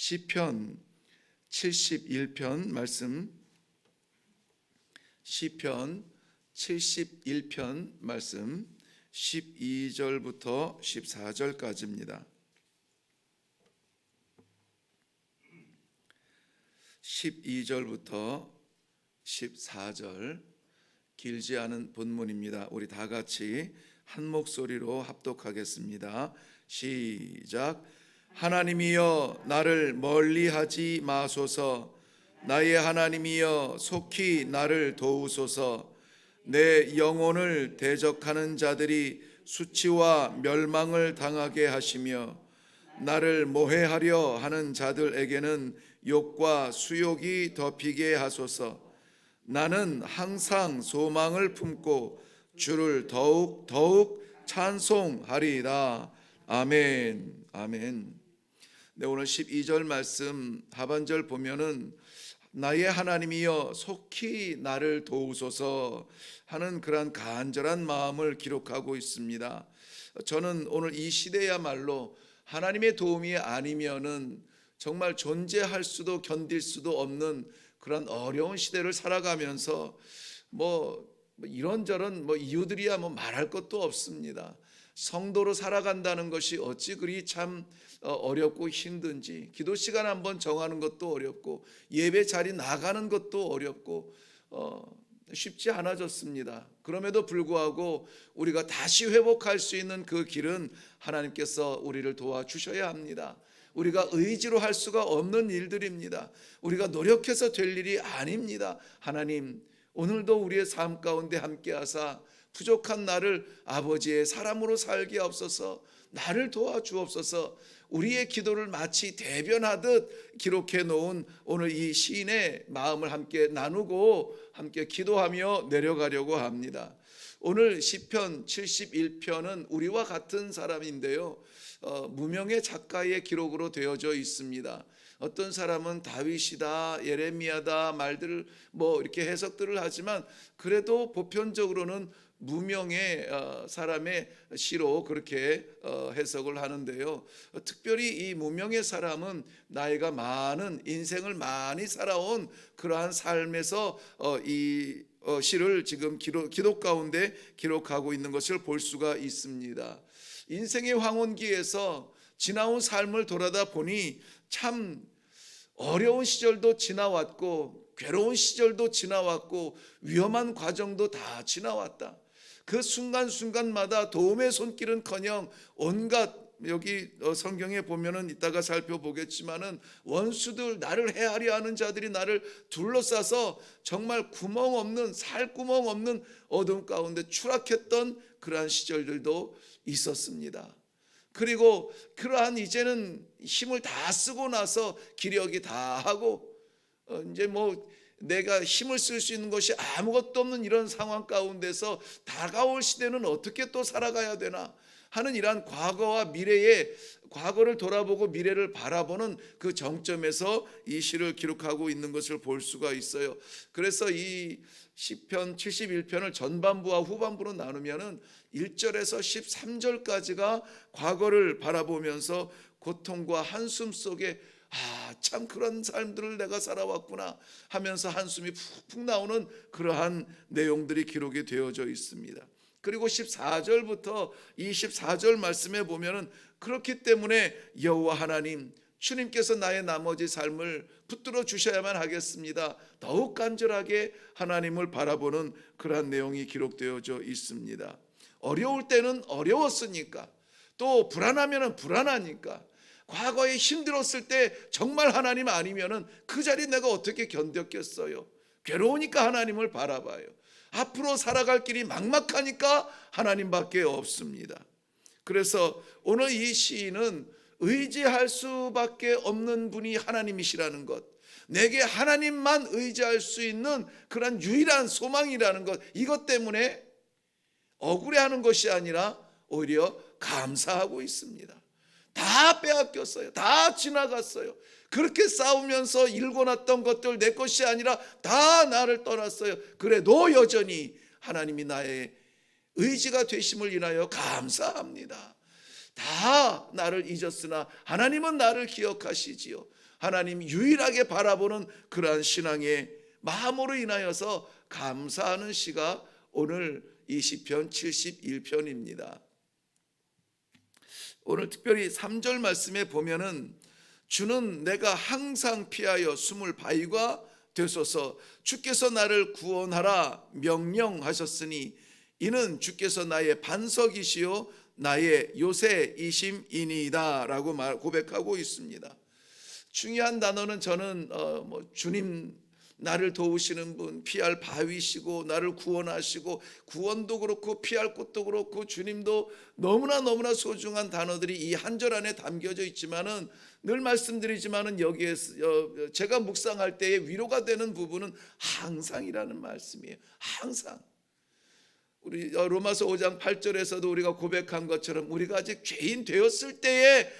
시편 71편 말씀, 시편 71편 말씀 12절부터 14절까지입니다. 12절부터 14절 길지 않은 본문입니다. 우리 다 같이 한 목소리로 합독하겠습니다. 시작. 하나님이여 나를 멀리하지 마소서. 나의 하나님이여 속히 나를 도우소서. 내 영혼을 대적하는 자들이 수치와 멸망을 당하게 하시며 나를 모해하려 하는 자들에게는 욕과 수욕이 덮이게 하소서. 나는 항상 소망을 품고 주를 더욱 찬송하리이다. 아멘. 아멘. 네, 오늘 12절 말씀 하반절 보면은 나의 하나님이여 속히 나를 도우소서 하는 그러한 간절한 마음을 기록하고 있습니다. 저는 오늘 이 시대야말로 하나님의 도움이 아니면은 정말 존재할 수도 견딜 수도 없는 그런 어려운 시대를 살아가면서 이런저런 이유들이야 말할 것도 없습니다. 성도로 살아간다는 것이 어찌 그리 참 어렵고 힘든지, 기도 시간 한번 정하는 것도 어렵고 예배 자리 나가는 것도 어렵고 쉽지 않아졌습니다. 그럼에도 불구하고 우리가 다시 회복할 수 있는 그 길은 하나님께서 우리를 도와주셔야 합니다. 우리가 의지로 할 수가 없는 일들입니다. 우리가 노력해서 될 일이 아닙니다. 하나님 오늘도 우리의 삶 가운데 함께하사 부족한 나를 아버지의 사람으로 살게 하옵소서. 나를 도와주옵소서. 우리의 기도를 마치 대변하듯 기록해 놓은 오늘 이 시인의 마음을 함께 나누고 함께 기도하며 내려가려고 합니다. 오늘 시편 71편은 우리와 같은 사람인데요, 무명의 작가의 기록으로 되어져 있습니다. 어떤 사람은 다윗이다, 예레미야다 말들을 이렇게 해석들을 하지만 그래도 보편적으로는 무명의 사람의 시로 그렇게 해석을 하는데요, 특별히 이 무명의 사람은 나이가 많은, 인생을 많이 살아온 그러한 삶에서 이 시를 지금 기록 가운데 기록하고 있는 것을 볼 수가 있습니다. 인생의 황혼기에서 지나온 삶을 돌아다 보니 참 어려운 시절도 지나왔고 괴로운 시절도 지나왔고 위험한 과정도 다 지나왔다. 그 순간순간마다 도움의 손길은커녕 온갖, 여기 성경에 보면은 이따가 살펴보겠지만은 원수들, 나를 해하려 하는 자들이 나를 둘러싸서 정말 살구멍 없는 어둠 가운데 추락했던 그러한 시절들도 있었습니다. 그리고 그러한 이제는 힘을 다 쓰고 나서 기력이 다 하고 이제 내가 힘을 쓸 수 있는 것이 아무것도 없는 이런 상황 가운데서 다가올 시대는 어떻게 또 살아가야 되나 하는 이러한 과거를 돌아보고 미래를 바라보는 그 정점에서 이 시를 기록하고 있는 것을 볼 수가 있어요. 그래서 이 시편 71편을 전반부와 후반부로 나누면은 1절에서 13절까지가 과거를 바라보면서 고통과 한숨 속에 참 그런 삶들을 내가 살아왔구나 하면서 한숨이 푹푹 나오는 그러한 내용들이 기록이 되어져 있습니다. 그리고 14절부터 24절 말씀에 보면은 그렇기 때문에 여호와 하나님 주님께서 나의 나머지 삶을 붙들어 주셔야만 하겠습니다. 더욱 간절하게 하나님을 바라보는 그러한 내용이 기록되어져 있습니다. 어려울 때는 어려웠으니까, 또 불안하면 불안하니까, 과거에 힘들었을 때 정말 하나님 아니면은 그 자리 내가 어떻게 견뎠겠어요? 괴로우니까 하나님을 바라봐요. 앞으로 살아갈 길이 막막하니까 하나님밖에 없습니다. 그래서 오늘 이 시인은 의지할 수밖에 없는 분이 하나님이시라는 것, 내게 하나님만 의지할 수 있는 그런 유일한 소망이라는 것, 이것 때문에 억울해하는 것이 아니라 오히려 감사하고 있습니다. 다 빼앗겼어요. 다 지나갔어요. 그렇게 싸우면서 일궈놨던 것들 내 것이 아니라 다 나를 떠났어요. 그래도 여전히 하나님이 나의 의지가 되심을 인하여 감사합니다. 다 나를 잊었으나 하나님은 나를 기억하시지요. 하나님 유일하게 바라보는 그러한 신앙의 마음으로 인하여서 감사하는 시가 오늘 이 시편 71편입니다. 오늘 특별히 3절 말씀에 보면은 주는 내가 항상 피하여 숨을 바위가 되소서, 주께서 나를 구원하라 명령하셨으니 이는 주께서 나의 반석이시요 나의 요새이심이니이다 라고 고백하고 있습니다. 중요한 단어는 저는 주님 나를 도우시는 분, 피할 바위시고 나를 구원하시고, 구원도 그렇고 피할 곳도 그렇고 주님도 너무나 소중한 단어들이 이 한 절 안에 담겨져 있지만은, 늘 말씀드리지만은 여기에서 제가 묵상할 때에 위로가 되는 부분은 항상이라는 말씀이에요. 항상. 우리 로마서 5장 8절에서도 우리가 고백한 것처럼 우리가 아직 죄인 되었을 때에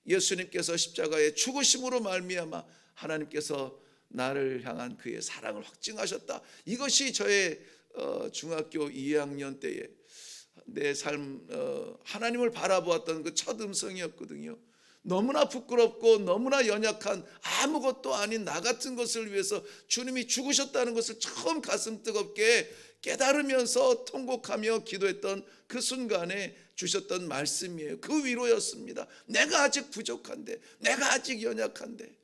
예수님께서 십자가에 죽으심으로 말미암아 하나님께서 나를 향한 그의 사랑을 확증하셨다. 이것이 저의 중학교 2학년 때에 내 삶 하나님을 바라보았던 그 첫 음성이었거든요. 너무나 부끄럽고 너무나 연약한 아무것도 아닌 나 같은 것을 위해서 주님이 죽으셨다는 것을 처음 가슴 뜨겁게 깨달으면서 통곡하며 기도했던 그 순간에 주셨던 말씀이에요. 그 위로였습니다. 내가 아직 부족한데, 내가 아직 연약한데,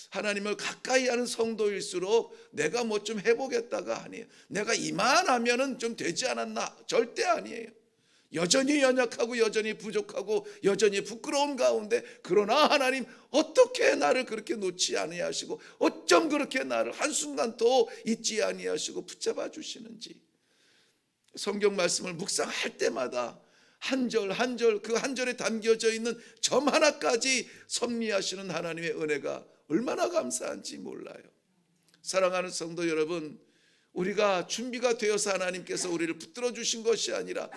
하나님을 가까이 하는 성도일수록 내가 뭐 좀 해보겠다가 아니에요. 내가 이만하면은 좀 되지 않았나? 절대 아니에요. 여전히 연약하고 여전히 부족하고 여전히 부끄러운 가운데, 그러나 하나님 어떻게 나를 그렇게 놓지 아니하시고 어쩜 그렇게 나를 한순간도 잊지 아니하시고 붙잡아 주시는지, 성경 말씀을 묵상할 때마다 한 절 한 절 그 한 절에 담겨져 있는 점 하나까지 섭리하시는 하나님의 은혜가 얼마나 감사한지 몰라요. 사랑하는 성도 여러분, 우리가 준비가 되어서 하나님께서 우리를 붙들어 주신 것이 아니라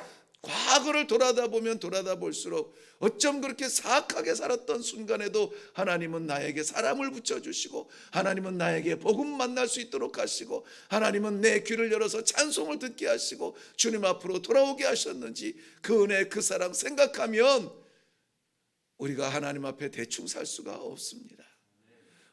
과거를 돌아다보면 돌아다볼수록 어쩜 그렇게 사악하게 살았던 순간에도 하나님은 나에게 사랑을 붙여주시고, 하나님은 나에게 복음 만날 수 있도록 하시고, 하나님은 내 귀를 열어서 찬송을 듣게 하시고 주님 앞으로 돌아오게 하셨는지, 그 은혜 그 사랑 생각하면 우리가 하나님 앞에 대충 살 수가 없습니다.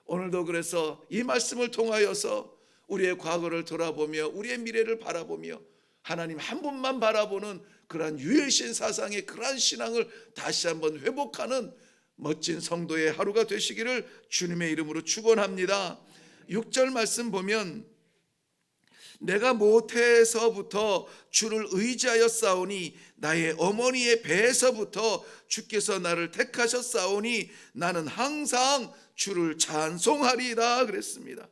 오늘도 그래서 이 말씀을 통하여서 우리의 과거를 돌아보며 우리의 미래를 바라보며 하나님 한 분만 바라보는 그러한 유일신 사상의 그러한 신앙을 다시 한번 회복하는 멋진 성도의 하루가 되시기를 주님의 이름으로 축원합니다. 6절 말씀 보면 내가 모태에서부터 주를 의지하였사오니 나의 어머니의 배에서부터 주께서 나를 택하셨사오니 나는 항상 주를 찬송하리라 그랬습니다.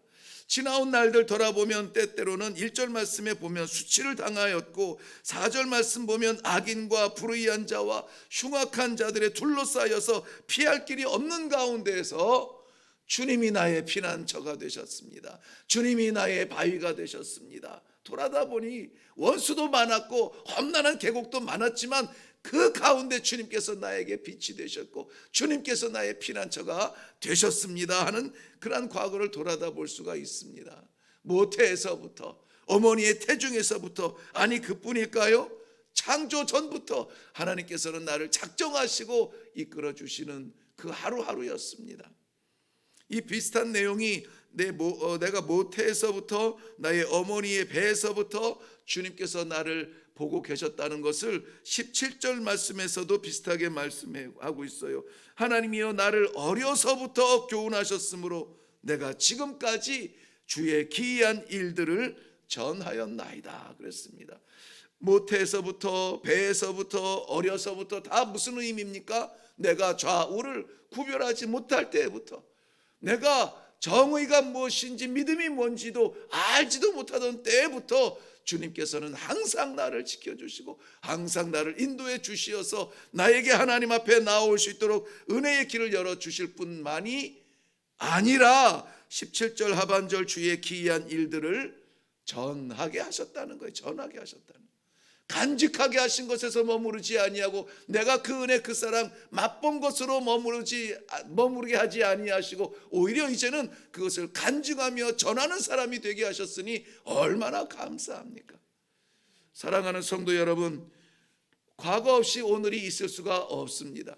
지나온 날들 돌아보면 때때로는 1절 말씀에 보면 수치를 당하였고, 4절 말씀 보면 악인과 불의한 자와 흉악한 자들에 둘러싸여서 피할 길이 없는 가운데에서 주님이 나의 피난처가 되셨습니다. 주님이 나의 바위가 되셨습니다. 돌아다 보니 원수도 많았고 험난한 계곡도 많았지만 그 가운데 주님께서 나에게 빛이 되셨고 주님께서 나의 피난처가 되셨습니다 하는 그러한 과거를 돌아다 볼 수가 있습니다. 모태에서부터, 어머니의 태중에서부터, 아니 그뿐일까요? 창조 전부터 하나님께서는 나를 작정하시고 이끌어 주시는 그 하루하루였습니다. 이 비슷한 내용이 내가 모태에서부터, 나의 어머니의 배에서부터 주님께서 나를 보고 계셨다는 것을 17절 말씀에서도 비슷하게 말씀하고 있어요. 하나님이여 나를 어려서부터 교훈하셨으므로 내가 지금까지 주의 기이한 일들을 전하였나이다 그랬습니다. 모태에서부터, 배에서부터, 어려서부터 다 무슨 의미입니까? 내가 좌우를 구별하지 못할 때부터, 내가 정의가 무엇인지 믿음이 뭔지도 알지도 못하던 때부터 주님께서는 항상 나를 지켜주시고 항상 나를 인도해 주시어서 나에게 하나님 앞에 나올 수 있도록 은혜의 길을 열어주실 뿐만이 아니라 17절 하반절 주의 기이한 일들을 전하게 하셨다는 거예요. 전하게 하셨다는 거예요. 간직하게 하신 것에서 머무르지 아니하고 내가 그 은혜 그 사랑 맛본 것으로 머무르게 하지 아니하시고 오히려 이제는 그것을 간증하며 전하는 사람이 되게 하셨으니 얼마나 감사합니까? 사랑하는 성도 여러분, 과거 없이 오늘이 있을 수가 없습니다.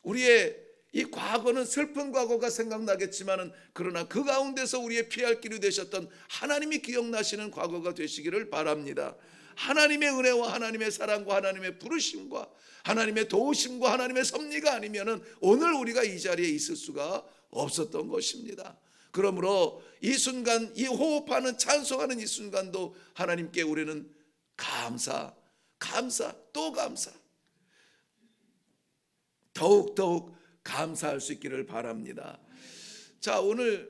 우리의 이 과거는 슬픈 과거가 생각나겠지만은 그러나 그 가운데서 우리의 피할 길이 되셨던 하나님이 기억나시는 과거가 되시기를 바랍니다. 하나님의 은혜와 하나님의 사랑과 하나님의 부르심과 하나님의 도우심과 하나님의 섭리가 아니면은 오늘 우리가 이 자리에 있을 수가 없었던 것입니다. 그러므로 이 순간, 이 호흡하는 찬송하는 이 순간도 하나님께 우리는 감사, 또 감사, 더욱 감사할 수 있기를 바랍니다. 자, 오늘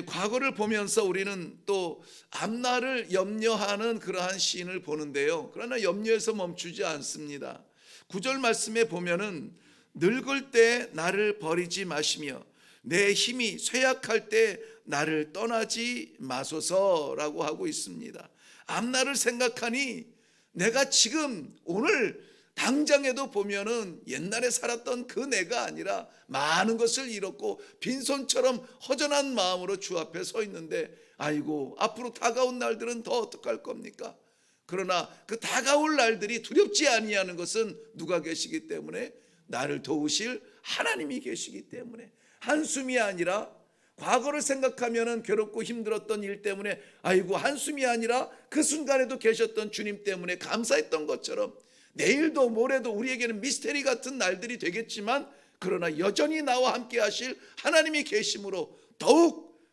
과거를 보면서 우리는 또 앞날을 염려하는 그러한 시인을 보는데요. 그러나 염려에서 멈추지 않습니다. 9절 말씀에 보면은 늙을 때 나를 버리지 마시며 내 힘이 쇠약할 때 나를 떠나지 마소서라고 하고 있습니다. 앞날을 생각하니 내가 지금 오늘 당장에도 보면은 옛날에 살았던 그 내가 아니라 많은 것을 잃었고 빈손처럼 허전한 마음으로 주 앞에 서 있는데 아이고 앞으로 다가온 날들은 더 어떡할 겁니까? 그러나 그 다가올 날들이 두렵지 아니하는 것은 누가 계시기 때문에 나를 도우실 하나님이 계시기 때문에 한숨이 아니라 과거를 생각하면은 괴롭고 힘들었던 일 때문에 아이고 한숨이 아니라 그 순간에도 계셨던 주님 때문에 감사했던 것처럼 내일도 모레도 우리에게는 미스테리 같은 날들이 되겠지만 그러나 여전히 나와 함께 하실 하나님이 계심으로 더욱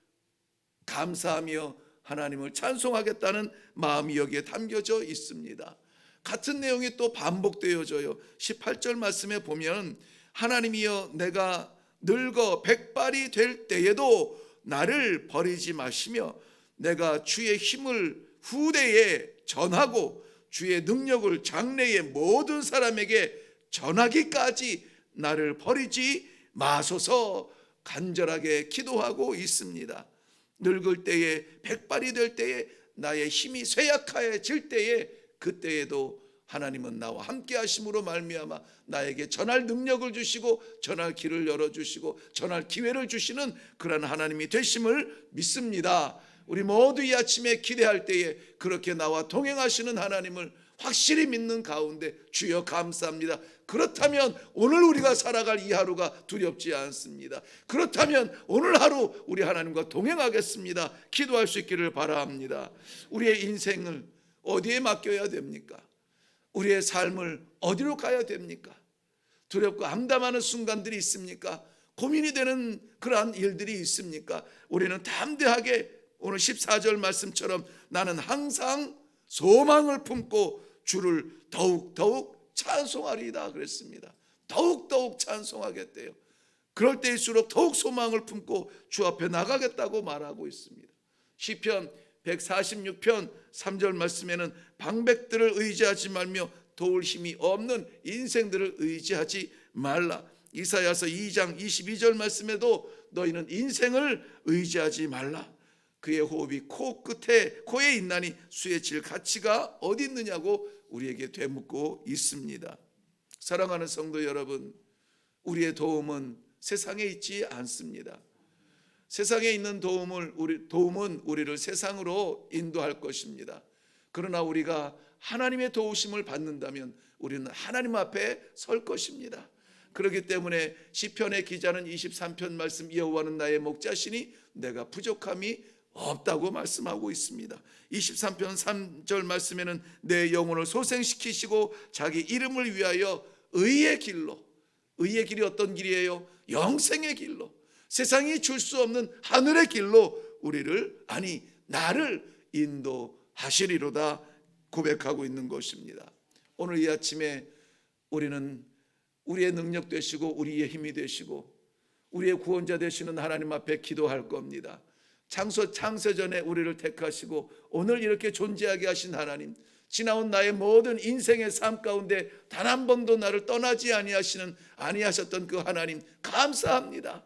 감사하며 하나님을 찬송하겠다는 마음이 여기에 담겨져 있습니다. 같은 내용이 또 반복되어져요. 18절 말씀에 보면 하나님이여 내가 늙어 백발이 될 때에도 나를 버리지 마시며 내가 주의 힘을 후대에 전하고 주의 능력을 장래의 모든 사람에게 전하기까지 나를 버리지 마소서 간절하게 기도하고 있습니다. 늙을 때에 백발이 될 때에 나의 힘이 쇠약해질 때에 그때에도 하나님은 나와 함께 하심으로 말미암아 나에게 전할 능력을 주시고 전할 길을 열어주시고 전할 기회를 주시는 그런 하나님이 되심을 믿습니다. 우리 모두 이 아침에 기대할 때에 그렇게 나와 동행하시는 하나님을 확실히 믿는 가운데 주여 감사합니다. 그렇다면 오늘 우리가 살아갈 이 하루가 두렵지 않습니다. 그렇다면 오늘 하루 우리 하나님과 동행하겠습니다. 기도할 수 있기를 바랍니다. 우리의 인생을 어디에 맡겨야 됩니까? 우리의 삶을 어디로 가야 됩니까? 두렵고 암담하는 순간들이 있습니까? 고민이 되는 그러한 일들이 있습니까? 우리는 담대하게 오늘 14절 말씀처럼 나는 항상 소망을 품고 주를 더욱 찬송하리이다 그랬습니다. 더욱 찬송하겠대요. 그럴 때일수록 더욱 소망을 품고 주 앞에 나가겠다고 말하고 있습니다. 시편 146편 3절 말씀에는 방백들을 의지하지 말며 도울 힘이 없는 인생들을 의지하지 말라. 이사야서 2장 22절 말씀에도 너희는 인생을 의지하지 말라. 그의 호흡이 코에 있나니 수에 질 가치가 어디 있느냐고 우리에게 되묻고 있습니다. 사랑하는 성도 여러분, 우리의 도움은 세상에 있지 않습니다. 세상에 있는 도움은 우리를 세상으로 인도할 것입니다. 그러나 우리가 하나님의 도우심을 받는다면 우리는 하나님 앞에 설 것입니다. 그렇기 때문에 시편의 기자는 23편 말씀 여호와는 나의 목자시니 내가 부족함이 없다고 말씀하고 있습니다. 23편 3절 말씀에는 내 영혼을 소생시키시고 자기 이름을 위하여 의의 길로, 의의 길이 어떤 길이에요? 영생의 길로, 세상이 줄 수 없는 하늘의 길로 나를 인도하시리로다 고백하고 있는 것입니다. 오늘 이 아침에 우리는 우리의 능력 되시고 우리의 힘이 되시고 우리의 구원자 되시는 하나님 앞에 기도할 겁니다. 창세전에 우리를 택하시고 오늘 이렇게 존재하게 하신 하나님, 지나온 나의 모든 인생의 삶 가운데 단 한 번도 나를 떠나지 아니하셨던 그 하나님 감사합니다.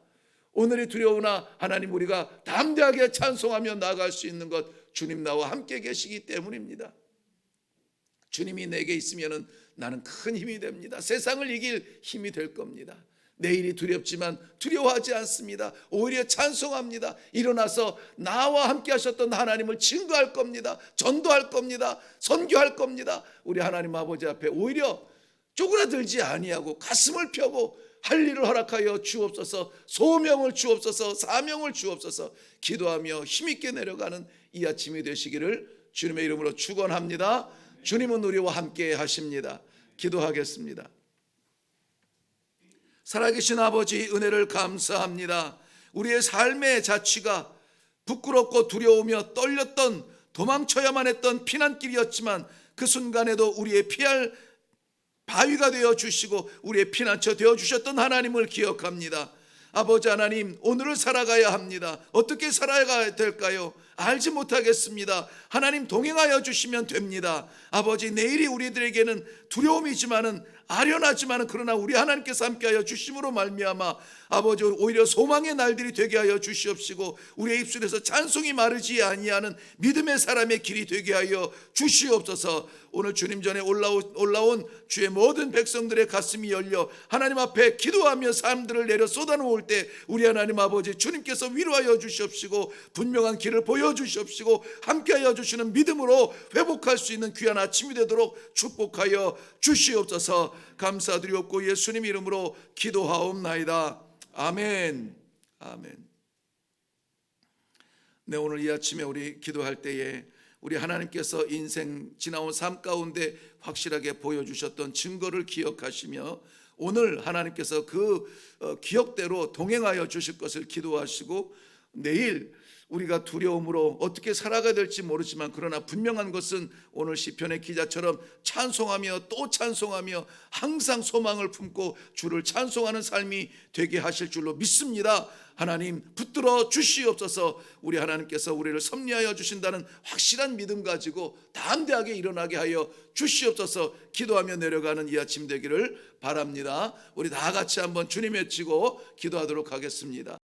오늘이 두려우나 하나님 우리가 담대하게 찬송하며 나아갈 수 있는 것 주님 나와 함께 계시기 때문입니다. 주님이 내게 있으면 나는 큰 힘이 됩니다. 세상을 이길 힘이 될 겁니다. 내일이 두렵지만 두려워하지 않습니다. 오히려 찬송합니다. 일어나서 나와 함께 하셨던 하나님을 증거할 겁니다. 전도할 겁니다. 선교할 겁니다. 우리 하나님 아버지 앞에 오히려 쪼그라들지 아니하고 가슴을 펴고 할 일을 허락하여 주옵소서, 소명을 주옵소서, 사명을 주옵소서, 기도하며 힘있게 내려가는 이 아침이 되시기를 주님의 이름으로 축원합니다. 주님은 우리와 함께 하십니다. 기도하겠습니다. 살아계신 아버지, 은혜를 감사합니다. 우리의 삶의 자취가 부끄럽고 두려우며 떨렸던, 도망쳐야만 했던 피난길이었지만 그 순간에도 우리의 피할 바위가 되어 주시고 우리의 피난처 되어 주셨던 하나님을 기억합니다. 아버지 하나님, 오늘을 살아가야 합니다. 어떻게 살아가야 될까요? 알지 못하겠습니다. 하나님 동행하여 주시면 됩니다. 아버지, 내일이 우리들에게는 두려움이지만은 아련하지만은 그러나 우리 하나님께서 함께하여 주심으로 말미암아 아버지 오히려 소망의 날들이 되게 하여 주시옵시고 우리의 입술에서 찬송이 마르지 아니하는 믿음의 사람의 길이 되게 하여 주시옵소서. 오늘 주님 전에 올라온 주의 모든 백성들의 가슴이 열려 하나님 앞에 기도하며 삶들을 내려 쏟아놓을 때 우리 하나님 아버지 주님께서 위로하여 주시옵시고 분명한 길을 보여주시옵시고 함께하여 주시는 믿음으로 회복할 수 있는 귀한 아침이 되도록 축복하여 주시옵소서. 감사드리옵고 예수님 이름으로 기도하옵나이다. 아멘. 아멘. 네, 오늘 이 아침에 우리 기도할 때에 우리 하나님께서 인생 지나온 삶 가운데 확실하게 보여주셨던 증거를 기억하시며 오늘 하나님께서 그 기억대로 동행하여 주실 것을 기도하시고 내일 우리가 두려움으로 어떻게 살아가야 될지 모르지만 그러나 분명한 것은 오늘 시편의 기자처럼 찬송하며 또 찬송하며 항상 소망을 품고 주를 찬송하는 삶이 되게 하실 줄로 믿습니다. 하나님 붙들어 주시옵소서. 우리 하나님께서 우리를 섭리하여 주신다는 확실한 믿음 가지고 담대하게 일어나게 하여 주시옵소서. 기도하며 내려가는 이 아침 되기를 바랍니다. 우리 다 같이 한번 주님 외치고 기도하도록 하겠습니다.